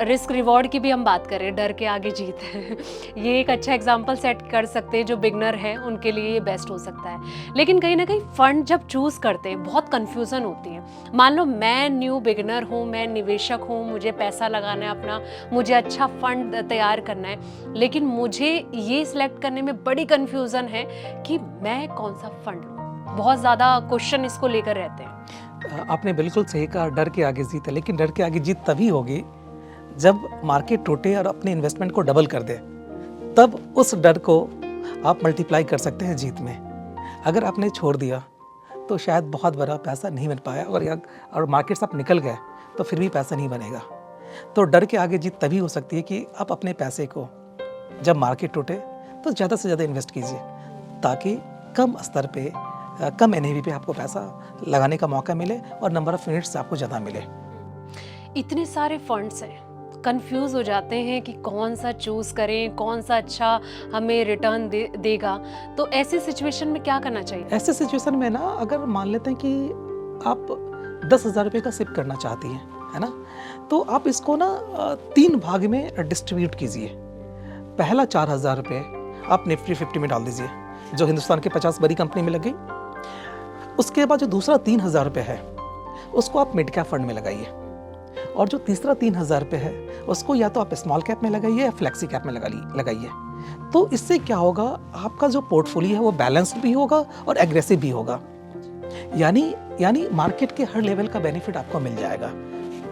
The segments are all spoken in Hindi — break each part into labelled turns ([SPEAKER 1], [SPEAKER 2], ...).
[SPEAKER 1] रिस्क रिवॉर्ड की भी हम बात करें, डर के आगे जीत है ये एक अच्छा एग्जांपल सेट कर सकते हैं, जो बिगनर है उनके लिए ये बेस्ट हो सकता है। लेकिन कहीं ना कहीं फंड जब चूज करते हैं बहुत कंफ्यूजन होती है। मान लो मैं न्यू बिगनर हूँ, मैं निवेशक हूँ, मुझे पैसा लगाना है अपना, मुझे अच्छा फंड तैयार करना है, लेकिन मुझे ये सिलेक्ट करने में बड़ी कंफ्यूजन है कि मैं कौन सा फंड लूँ। बहुत ज़्यादा क्वेश्चन इसको लेकर रहते हैं।
[SPEAKER 2] आपने बिल्कुल सही कहा, डर के आगे जीत है, लेकिन डर के आगे जीत तभी होगी जब मार्केट टूटे और अपने इन्वेस्टमेंट को डबल कर दे, तब उस डर को आप मल्टीप्लाई कर सकते हैं जीत में। अगर आपने छोड़ दिया तो शायद बहुत बड़ा पैसा नहीं बन पाया, और मार्केट से आप निकल गए तो फिर भी पैसा नहीं बनेगा। तो डर के आगे जीत तभी हो सकती है कि आप अपने पैसे को जब मार्केट टूटे तो ज़्यादा से ज़्यादा इन्वेस्ट कीजिए, ताकि कम स्तर पे, कम NAV पे आपको पैसा लगाने का मौका मिले और नंबर ऑफ यूनिट्स आपको ज़्यादा मिले।
[SPEAKER 1] इतने सारे फंड्स हैं, कंफ्यूज हो जाते हैं कि कौन सा चूज करें, कौन सा अच्छा हमें रिटर्न देगा। तो ऐसी सिचुएशन में क्या करना चाहिए?
[SPEAKER 2] ऐसे सिचुएशन में ना, अगर मान लेते हैं कि आप 10,000 रुपये का सिप करना चाहती हैं, है ना, तो आप इसको ना 3 भाग में डिस्ट्रीब्यूट कीजिए। पहला 4,000 रुपये आप निफ्टी 50 में डाल दीजिए, जो हिंदुस्तान के 50 बड़ी कंपनी में लग गई। उसके बाद जो दूसरा 3,000 रुपये है उसको आप मिड कैप फंड में लगाइए, और जो तीसरा 3,000 रुपये है उसको या तो आप स्मॉल कैप में लगाइए या फ्लेक्सी कैप में लगाइए। तो इससे क्या होगा, आपका जो पोर्टफोलियो है वो बैलेंस्ड भी होगा और एग्रेसिव भी होगा। यानी मार्केट के हर लेवल का बेनिफिट आपको मिल जाएगा।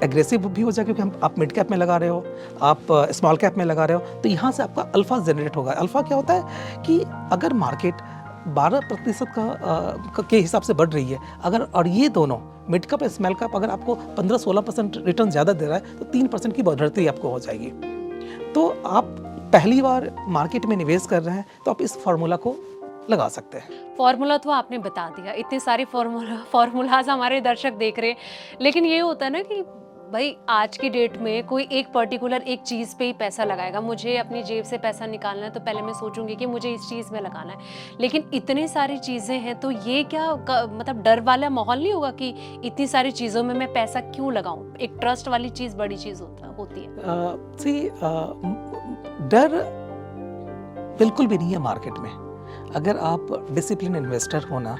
[SPEAKER 2] एग्रेसिव भी हो जाएगा क्योंकि आप मिड कैप में लगा रहे हो, आप स्मॉल कैप में लगा रहे हो, तो यहाँ से आपका अल्फा जनरेट होगा। अल्फा क्या होता है कि अगर मार्केट 12% के हिसाब से बढ़ रही है, अगर और ये दोनों मिड कैप स्मॉल कैप अगर आपको 15-16% रिटर्न ज़्यादा दे रहा है, तो 3% की बढ़ोतरी आपको हो जाएगी। तो आप पहली बार मार्केट में निवेश कर रहे हैं तो आप इस फार्मूला को लगा सकते हैं।
[SPEAKER 1] फॉर्मूला तो आपने बता दिया, इतने सारे फॉर्मूलाज हमारे दर्शक देख रहे हैं, लेकिन ये होता है ना कि भाई आज की डेट में कोई एक पर्टिकुलर एक चीज़ पे ही पैसा लगाएगा। मुझे अपनी जेब से पैसा निकालना है तो पहले मैं सोचूंगी कि मुझे इस चीज़ में लगाना है, लेकिन इतनी सारी चीज़ें हैं, तो ये क्या मतलब डर वाला माहौल नहीं होगा कि इतनी सारी चीज़ों में मैं पैसा क्यों लगाऊं? एक ट्रस्ट वाली चीज़ बड़ी चीज़ होती है।
[SPEAKER 2] डर बिल्कुल भी नहीं है मार्केट में। अगर आप डिसिप्लिन इन्वेस्टर हो ना,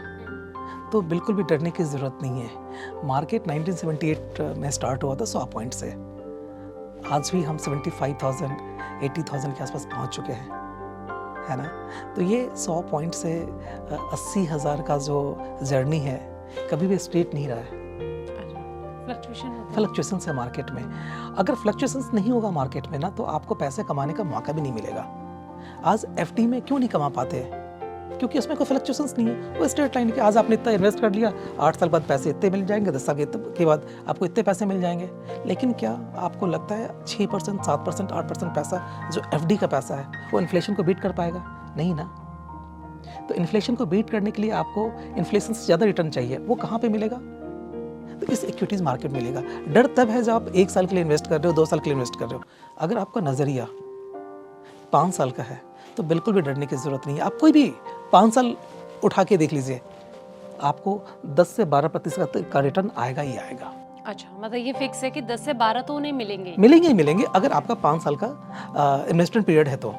[SPEAKER 2] तो बिल्कुल भी डरने की ज़रूरत नहीं है। मार्केट 1978 में स्टार्ट हुआ था 100 पॉइंट से, आज भी हम 75,000 80,000 के आसपास पहुंच चुके हैं, है ना। तो ये 100 पॉइंट से 80,000 का जो जर्नी है कभी भी स्ट्रेट नहीं रहा है। फ्लक्चुएशंस है मार्केट में। अगर फ्लक्चुएशंस नहीं होगा मार्केट में ना, तो आपको पैसे कमाने का मौका भी नहीं मिलेगा। आज FD में क्यों नहीं कमा पाते? क्योंकि उसमें कोई फ्लक्चुएशंस नहीं है, वो स्ट्रेट लाइन की। आज आपने इतना इन्वेस्ट कर लिया, 8 साल बाद पैसे इतने मिल जाएंगे, 10 साल के बाद आपको इतने पैसे मिल जाएंगे। लेकिन क्या आपको लगता है 6%, 7%, 8% पैसा जो FD का पैसा है वो इन्फ्लेशन को बीट कर पाएगा? नहीं ना। तो इन्फ्लेशन को बीट करने के लिए आपको इन्फ्लेशन से ज़्यादा रिटर्न चाहिए। वो कहाँ पर मिलेगा? तो इस इक्विटीज़ मार्केट मिलेगा। डर तब है जब आप 1 साल के लिए इन्वेस्ट कर रहे हो, 2 साल के लिए इन्वेस्ट कर रहे हो। अगर आपका नज़रिया 5 साल का है तो बिल्कुल भी डरने की ज़रूरत नहीं है। आप कोई भी 5 साल उठा के देख लीजिए, आपको 10 से 12% का रिटर्न आएगा ही आएगा।
[SPEAKER 1] अच्छा, मतलब ये फिक्स है कि 10 से 12 तो उन्हें मिलेंगे
[SPEAKER 2] ही मिलेंगे, अगर आपका 5 साल का इन्वेस्टमेंट पीरियड है तो।